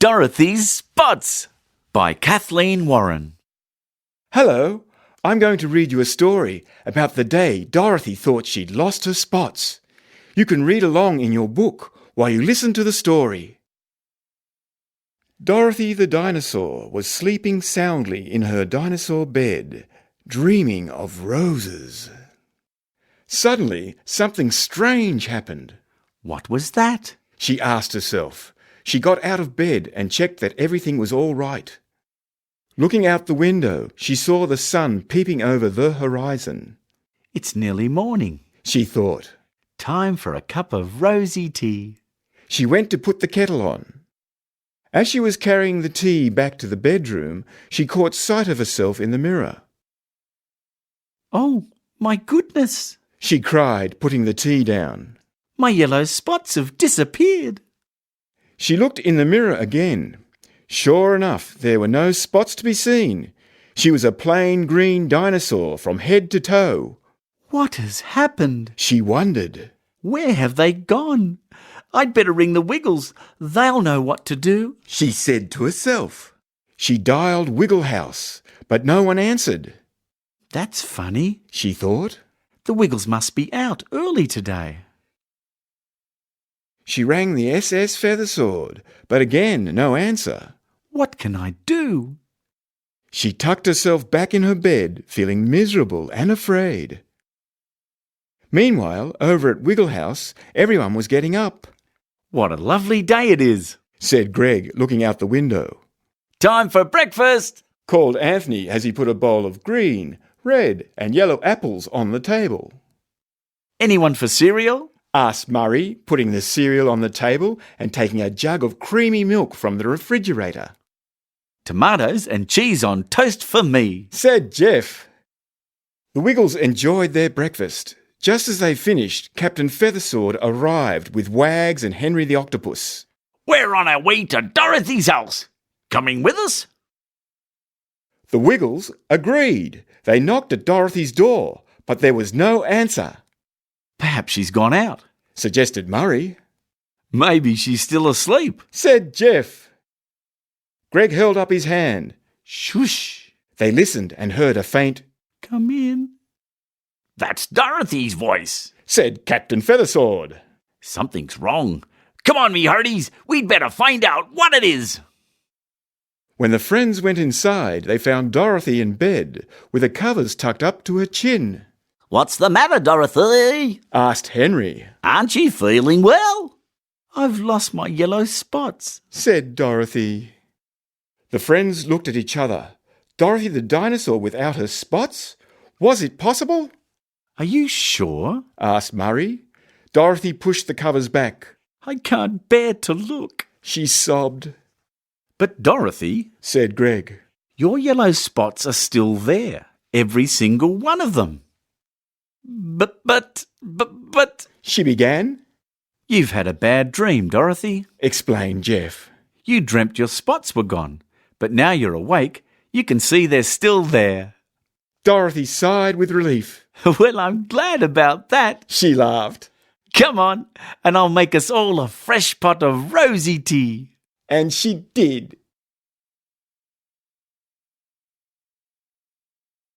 Dorothys Spots by Kathleen Warren. Hello, I'm going to read you a story about the day Dorothy thought she'd lost her spots. You can read along in your book while you listen to the story. Dorothy the dinosaur was sleeping soundly in her dinosaur bed, dreaming of roses. Suddenly, something strange happened. What was that? She asked herself. She got out of bed and checked that everything was all right. Looking out the window, she saw the sun peeping over the horizon. It's nearly morning, she thought. Time for a cup of rosy tea. She went to put the kettle on. As she was carrying the tea back to the bedroom, she caught sight of herself in the mirror. Oh, my goodness! She cried, putting the tea down. My yellow spots have disappeared. She looked in the mirror again. Sure enough, there were no spots to be seen. She was a plain green dinosaur from head to toe. What has happened? She wondered. Where have they gone? I'd better ring the Wiggles. They'll know what to do, she said to herself. She dialed Wiggle House, but no one answered. That's funny, she thought. The Wiggles must be out early today. She rang the SS Feathersword, but again no answer. What can I do? She tucked herself back in her bed, feeling miserable and afraid. Meanwhile, over at Wiggle House, everyone was getting up. What a lovely day it is, said Greg, looking out the window. Time for breakfast, called Anthony as he put a bowl of green, red and yellow apples on the table. Anyone for cereal? Asked Murray, putting the cereal on the table and taking a jug of creamy milk from the refrigerator. Tomatoes and cheese on toast for me, said Jeff. The Wiggles enjoyed their breakfast. Just as they finished, Captain Feathersword arrived with Wags and Henry the Octopus. We're on our way to Dorothys House. Coming with us? The Wiggles agreed. They knocked at Dorothy's door, but there was no answer. Perhaps she's gone out, suggested Murray. Maybe she's still asleep, said Jeff. Greg held up his hand. Shush! They listened and heard a faint, come in. That's Dorothy's voice, said Captain Feathersword. Something's wrong. Come on, me hearties, we'd better find out what it is. When the friends went inside, they found Dorothy in bed, with the covers tucked up to her chin. What's the matter, Dorothy? asked Henry. Aren't you feeling well? I've lost my yellow spots, said Dorothy. The friends looked at each other. Dorothy the dinosaur without her spots? Was it possible? Are you sure? asked Murray. Dorothy pushed the covers back. I can't bear to look, she sobbed. But Dorothy, said Greg, your yellow spots are still there, every single one of them. But, she began. You've had a bad dream, Dorothy, explained Jeff. You dreamt your spots were gone, but now you're awake, you can see they're still there. Dorothy sighed with relief. Well, I'm glad about that, she laughed. Come on, and I'll make us all a fresh pot of rosy tea. And she did.